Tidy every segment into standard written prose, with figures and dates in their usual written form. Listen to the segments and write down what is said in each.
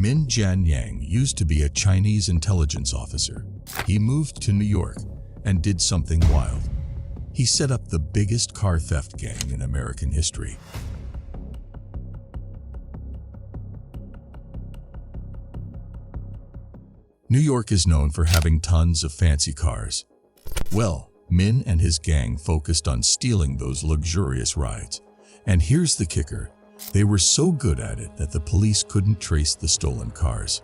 𝗵𝗔𝗢𝗡 used to be a Chinese intelligence officer. He moved to New York and did something wild. He set up the biggest car theft gang in American history. New York is known for having tons of fancy cars. Well, Min and his gang focused on stealing those luxurious rides. And here's the kicker. They were so good at it that the police couldn't trace the stolen cars.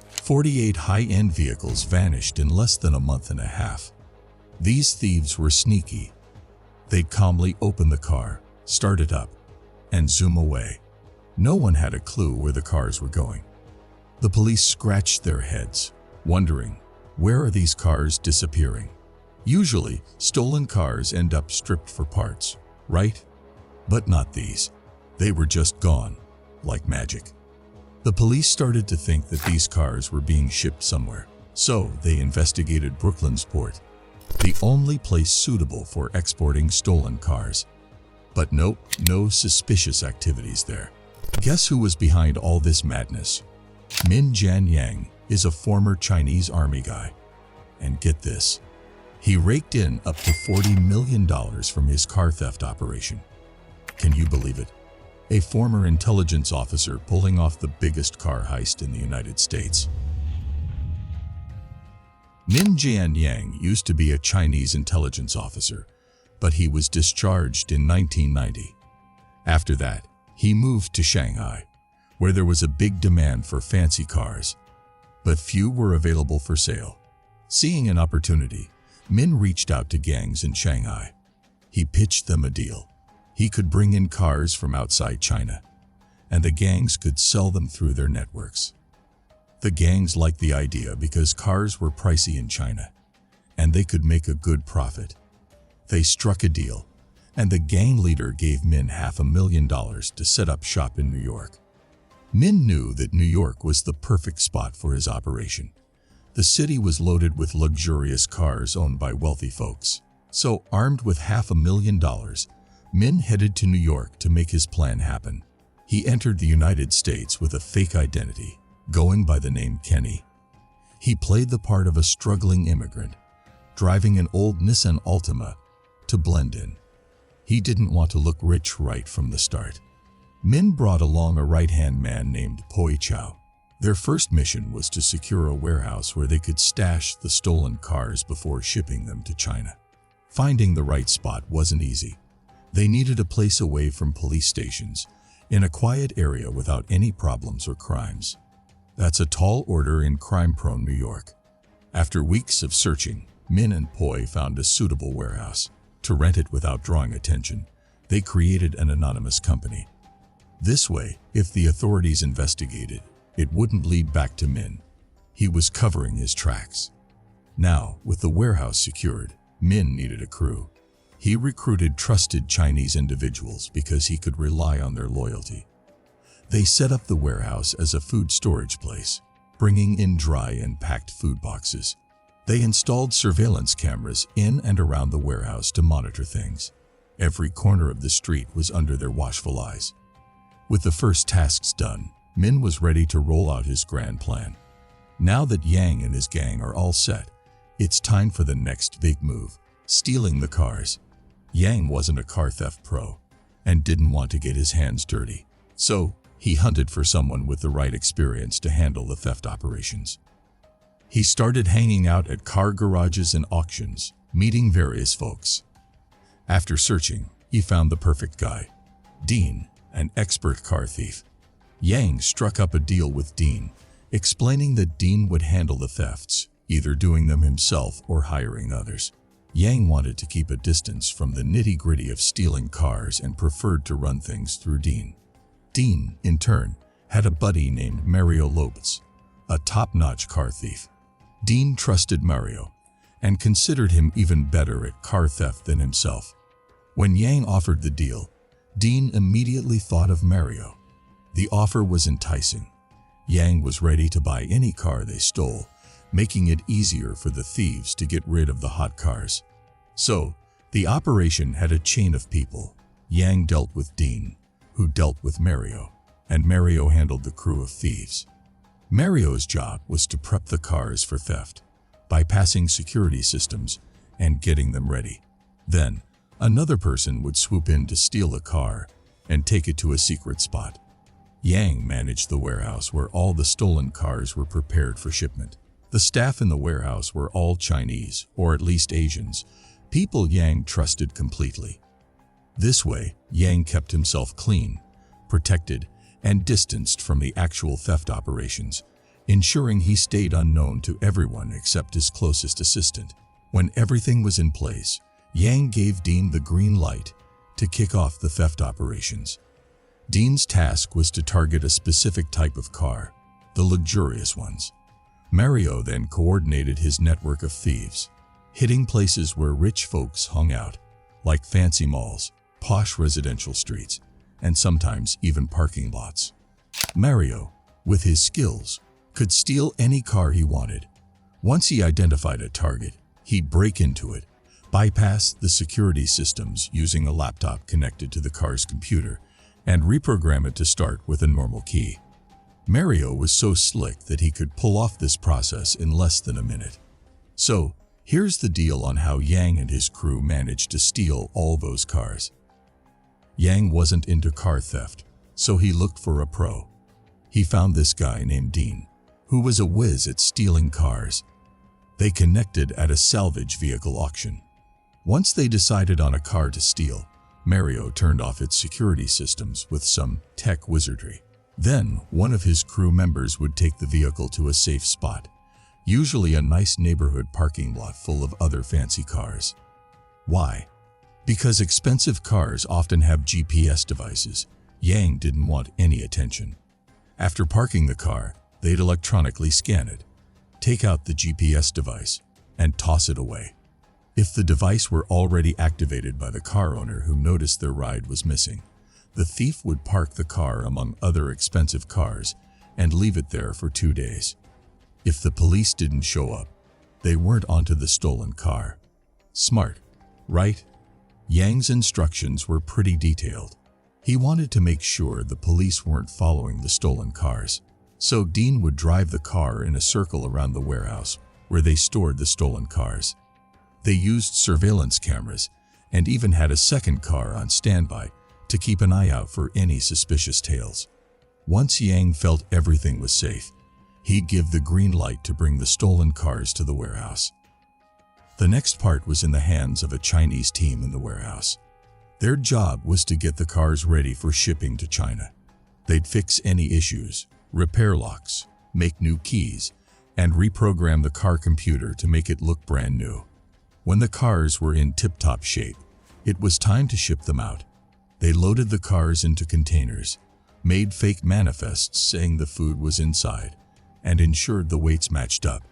48 high-end vehicles vanished in less than a month and a half. These thieves were sneaky. They'd calmly open the car, start it up, and zoom away. No one had a clue where the cars were going. The police scratched their heads, wondering, where are these cars disappearing? Usually, stolen cars end up stripped for parts, right? But not these. They were just gone, like magic. The police started to think that these cars were being shipped somewhere, so they investigated Brooklyn's port, the only place suitable for exporting stolen cars. But nope, no suspicious activities there. Guess who was behind all this madness? 𝗵𝗔𝗢𝗡 is a former Chinese army guy. And get this, he raked in up to $40 million from his car theft operation. Can you believe it? A former intelligence officer pulling off the biggest car heist in the United States. 𝗵𝗔𝗢𝗡 used to be a Chinese intelligence officer, but he was discharged in 1990. After that, he moved to Shanghai, where there was a big demand for fancy cars, but few were available for sale. Seeing an opportunity, Min reached out to gangs in Shanghai. He pitched them a deal. He could bring in cars from outside China, and the gangs could sell them through their networks. The gangs liked the idea because cars were pricey in China, and they could make a good profit. They struck a deal, and the gang leader gave Min $500,000 to set up shop in New York. Min knew that New York was the perfect spot for his operation. The city was loaded with luxurious cars owned by wealthy folks. So, armed with $500,000, Min headed to New York to make his plan happen. He entered the United States with a fake identity, going by the name Kenny. He played the part of a struggling immigrant, driving an old Nissan Altima to blend in. He didn't want to look rich right from the start. Min brought along a right-hand man named 𝗝𝗡𝗓. Their first mission was to secure a warehouse where they could stash the stolen cars before shipping them to China. Finding the right spot wasn't easy. They needed a place away from police stations, in a quiet area without any problems or crimes. That's a tall order in crime-prone New York. After weeks of searching, Min and 𝗝𝗡𝗓 found a suitable warehouse. To rent it without drawing attention, they created an anonymous company. This way, if the authorities investigated, it wouldn't lead back to Min. He was covering his tracks. Now, with the warehouse secured, Min needed a crew. He recruited trusted Chinese individuals because he could rely on their loyalty. They set up the warehouse as a food storage place, bringing in dry and packed food boxes. They installed surveillance cameras in and around the warehouse to monitor things. Every corner of the street was under their watchful eyes. With the first tasks done, Min was ready to roll out his grand plan. Now that Yang and his gang are all set, it's time for the next big move, stealing the cars. Yang wasn't a car theft pro and didn't want to get his hands dirty, so he hunted for someone with the right experience to handle the theft operations. He started hanging out at car garages and auctions, meeting various folks. After searching, he found the perfect guy, Dean, an expert car thief. Yang struck up a deal with Dean, explaining that Dean would handle the thefts, either doing them himself or hiring others. Yang wanted to keep a distance from the nitty-gritty of stealing cars and preferred to run things through Dean. Dean, in turn, had a buddy named Mario Lopez, a top-notch car thief. Dean trusted Mario and considered him even better at car theft than himself. When Yang offered the deal, Dean immediately thought of Mario. The offer was enticing. Yang was ready to buy any car they stole, making it easier for the thieves to get rid of the hot cars. So, the operation had a chain of people. Yang dealt with Dean, who dealt with Mario, and Mario handled the crew of thieves. Mario's job was to prep the cars for theft, bypassing security systems and getting them ready. Then, another person would swoop in to steal the car and take it to a secret spot. Yang managed the warehouse where all the stolen cars were prepared for shipment. The staff in the warehouse were all Chinese, or at least Asians, people Yang trusted completely. This way, Yang kept himself clean, protected, and distanced from the actual theft operations, ensuring he stayed unknown to everyone except his closest assistant. When everything was in place, Yang gave Dean the green light to kick off the theft operations. Dean's task was to target a specific type of car, the luxurious ones. Mario then coordinated his network of thieves, hitting places where rich folks hung out, like fancy malls, posh residential streets, and sometimes even parking lots. Mario, with his skills, could steal any car he wanted. Once he identified a target, he'd break into it, bypass the security systems using a laptop connected to the car's computer, and reprogram it to start with a normal key. Mario was so slick that he could pull off this process in less than a minute. So, here's the deal on how Yang and his crew managed to steal all those cars. Yang wasn't into car theft, so he looked for a pro. He found this guy named Dean, who was a whiz at stealing cars. They connected at a salvage vehicle auction. Once they decided on a car to steal, Mario turned off its security systems with some tech wizardry. Then, one of his crew members would take the vehicle to a safe spot, usually a nice neighborhood parking lot full of other fancy cars. Why? Because expensive cars often have GPS devices. Yang didn't want any attention. After parking the car, they'd electronically scan it, take out the GPS device, and toss it away. If the device were already activated by the car owner who noticed their ride was missing, the thief would park the car among other expensive cars and leave it there for 2 days. If the police didn't show up, they weren't onto the stolen car. Smart, right? Yang's instructions were pretty detailed. He wanted to make sure the police weren't following the stolen cars. So Dean would drive the car in a circle around the warehouse where they stored the stolen cars. They used surveillance cameras and even had a second car on standby to keep an eye out for any suspicious tails. Once Yang felt everything was safe, he'd give the green light to bring the stolen cars to the warehouse. The next part was in the hands of a Chinese team in the warehouse. Their job was to get the cars ready for shipping to China. They'd fix any issues, repair locks, make new keys, and reprogram the car computer to make it look brand new. When the cars were in tip-top shape, it was time to ship them out. They loaded the cars into containers, made fake manifests saying the food was inside, and ensured the weights matched up.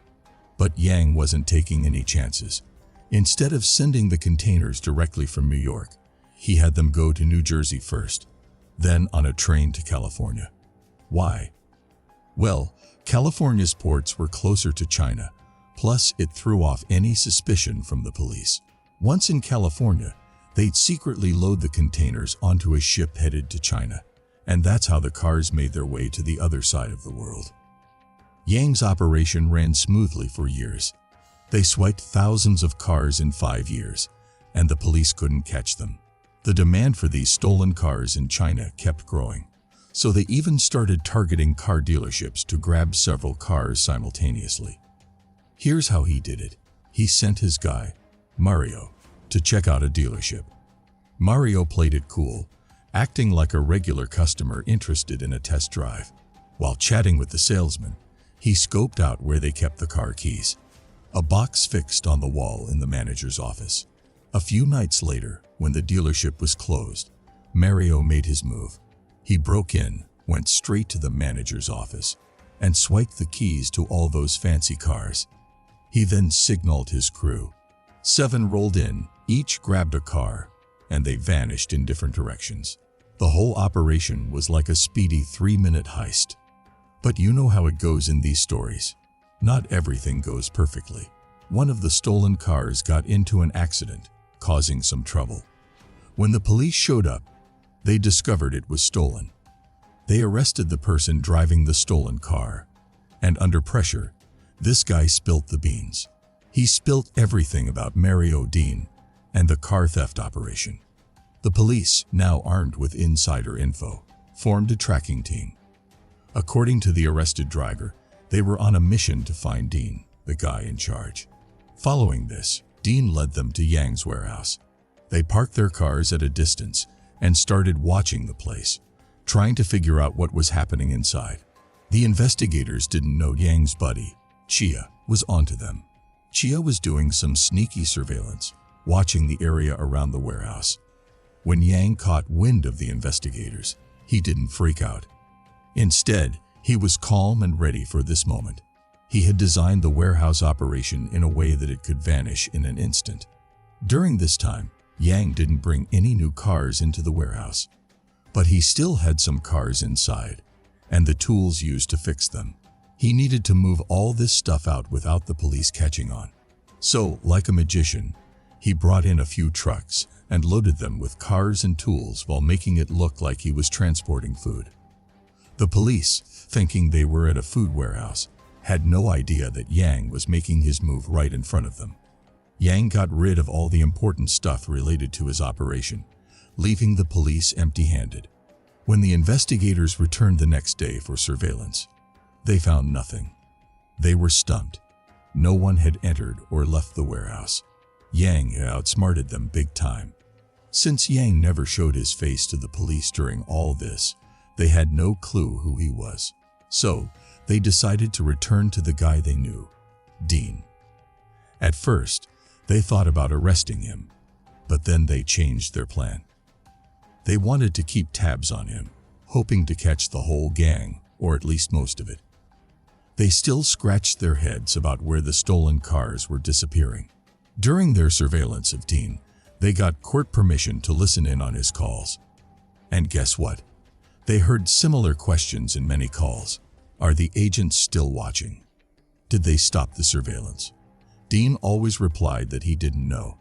But Yang wasn't taking any chances. Instead of sending the containers directly from New York, he had them go to New Jersey first, then on a train to California. Why? Well, California's ports were closer to China, plus it threw off any suspicion from the police. Once in California, they'd secretly load the containers onto a ship headed to China, and that's how the cars made their way to the other side of the world. Yang's operation ran smoothly for years. They swiped thousands of cars in 5 years, and the police couldn't catch them. The demand for these stolen cars in China kept growing, so they even started targeting car dealerships to grab several cars simultaneously. Here's how he did it. He sent his guy, Mario, to check out a dealership. Mario played it cool, acting like a regular customer interested in a test drive. While chatting with the salesman, he scoped out where they kept the car keys, a box fixed on the wall in the manager's office. A few nights later, when the dealership was closed, Mario made his move. He broke in, went straight to the manager's office, and swiped the keys to all those fancy cars. He then signaled his crew. 7 rolled in, each grabbed a car, and they vanished in different directions. The whole operation was like a speedy 3-minute heist. But you know how it goes in these stories. Not everything goes perfectly. One of the stolen cars got into an accident, causing some trouble. When the police showed up, they discovered it was stolen. They arrested the person driving the stolen car, And under pressure, this guy spilt the beans. He spilt everything about Mario Dean and the car theft operation. The police, now armed with insider info, formed a tracking team. According to the arrested driver, they were on a mission to find Dean, the guy in charge. Following this, Dean led them to Yang's warehouse. They parked their cars at a distance and started watching the place, trying to figure out what was happening inside. The investigators didn't know Yang's buddy, 𝗔𝗕𝗢𝗓, was onto them. 𝗔𝗕𝗢𝗓 was doing some sneaky surveillance, watching the area around the warehouse. When Yang caught wind of the investigators, he didn't freak out. Instead, he was calm and ready for this moment. He had designed the warehouse operation in a way that it could vanish in an instant. During this time, Yang didn't bring any new cars into the warehouse, but he still had some cars inside and the tools used to fix them. He needed to move all this stuff out without the police catching on. So, like a magician, he brought in a few trucks and loaded them with cars and tools while making it look like he was transporting food. The police, thinking they were at a food warehouse, had no idea that Yang was making his move right in front of them. Yang got rid of all the important stuff related to his operation, leaving the police empty-handed. When the investigators returned the next day for surveillance, they found nothing. They were stumped. No one had entered or left the warehouse. Yang had outsmarted them big time. Since Yang never showed his face to the police during all this, they had no clue who he was. So, they decided to return to the guy they knew, Dean. At first, they thought about arresting him, but then they changed their plan. They wanted to keep tabs on him, hoping to catch the whole gang, or at least most of it. They still scratched their heads about where the stolen cars were disappearing. During their surveillance of Dean, they got court permission to listen in on his calls. And guess what? They heard similar questions in many calls. Are the agents still watching? Did they stop the surveillance? Dean always replied that he didn't know.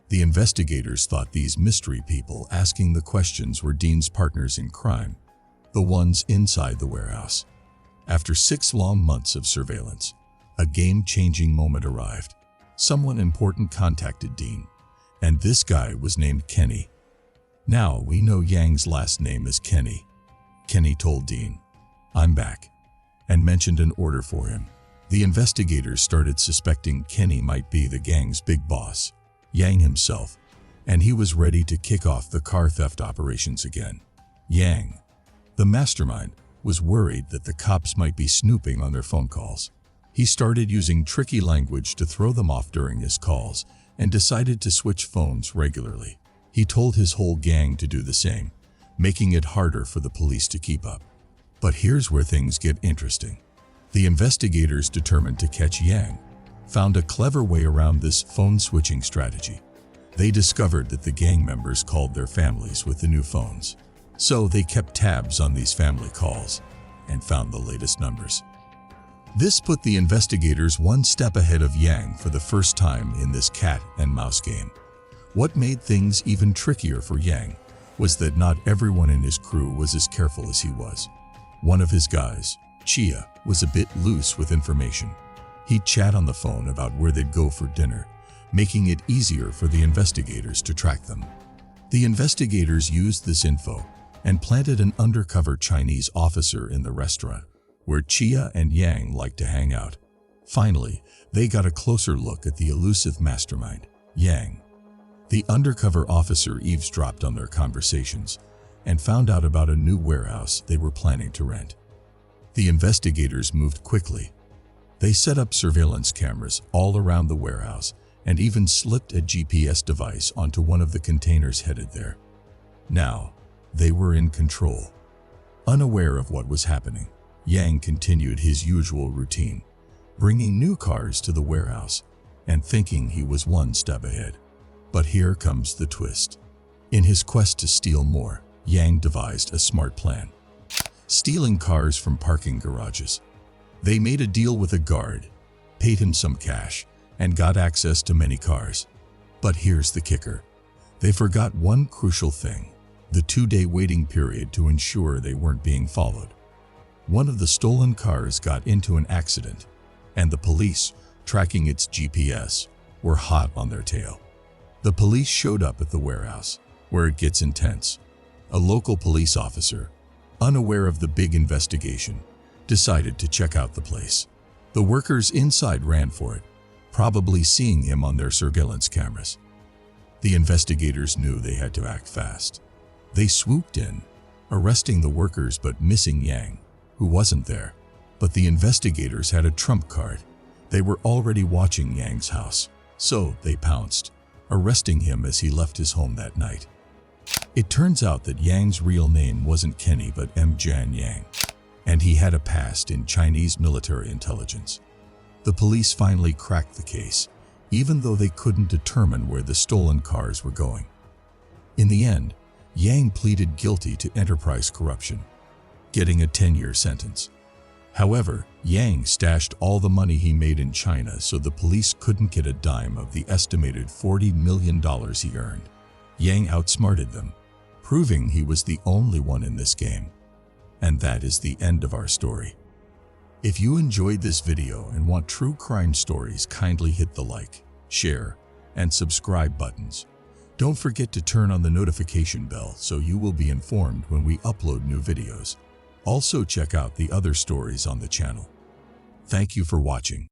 The investigators thought these mystery people asking the questions were Dean's partners in crime, the ones inside the warehouse. After 6 long months of surveillance, a game-changing moment arrived. Someone important contacted Dean, and this guy was named Kenny. Now we know Yang's last name is Kenny. Kenny told Dean, "I'm back," and mentioned an order for him. The investigators started suspecting Kenny might be the gang's big boss, Yang himself, and he was ready to kick off the car theft operations again. Yang, the mastermind, was worried that the cops might be snooping on their phone calls. He started using tricky language to throw them off during his calls and decided to switch phones regularly. He told his whole gang to do the same, making it harder for the police to keep up. But here's where things get interesting. The investigators, determined to catch Yang, found a clever way around this phone-switching strategy. They discovered that the gang members called their families with the new phones. So they kept tabs on these family calls and found the latest numbers. This put the investigators one step ahead of Yang for the first time in this cat and mouse game. What made things even trickier for Yang was that not everyone in his crew was as careful as he was. One of his guys, 𝗔𝗕𝗢𝗓, was a bit loose with information. He'd chat on the phone about where they'd go for dinner, making it easier for the investigators to track them. The investigators used this info and planted an undercover Chinese officer in the restaurant, where 𝗔𝗕𝗢𝗓 and Yang liked to hang out. Finally, they got a closer look at the elusive mastermind, Yang. The undercover officer eavesdropped on their conversations and found out about a new warehouse they were planning to rent. The investigators moved quickly. They set up surveillance cameras all around the warehouse and even slipped a GPS device onto one of the containers headed there. Now, they were in control. Unaware of what was happening, Yang continued his usual routine, bringing new cars to the warehouse and thinking he was one step ahead. But here comes the twist. In his quest to steal more, Yang devised a smart plan. Stealing cars from parking garages. They made a deal with a guard, paid him some cash, and got access to many cars. But here's the kicker. They forgot one crucial thing: the 2-day waiting period to ensure they weren't being followed. One of the stolen cars got into an accident, and the police, tracking its GPS, were hot on their tail. The police showed up at the warehouse, where it gets intense. A local police officer, unaware of the big investigation, decided to check out the place. The workers inside ran for it, probably seeing him on their surveillance cameras. The investigators knew they had to act fast. They swooped in, arresting the workers but missing Yang, who wasn't there. But the investigators had a trump card. They were already watching Yang's house, so they pounced, arresting him as he left his home that night. It turns out that Yang's real name wasn't Kenny but 𝗵𝗡 Yang, and he had a past in Chinese military intelligence. The police finally cracked the case, even though they couldn't determine where the stolen cars were going. In the end, Yang pleaded guilty to enterprise corruption, getting a 10-year sentence. However, Yang stashed all the money he made in China, so the police couldn't get a dime of the estimated $40 million he earned. Yang outsmarted them, proving he was the only one in this game. And that is the end of our story. If you enjoyed this video and want true crime stories, kindly hit the like, share, and subscribe buttons. Don't forget to turn on the notification bell so you will be informed when we upload new videos. Also check out the other stories on the channel. Thank you for watching.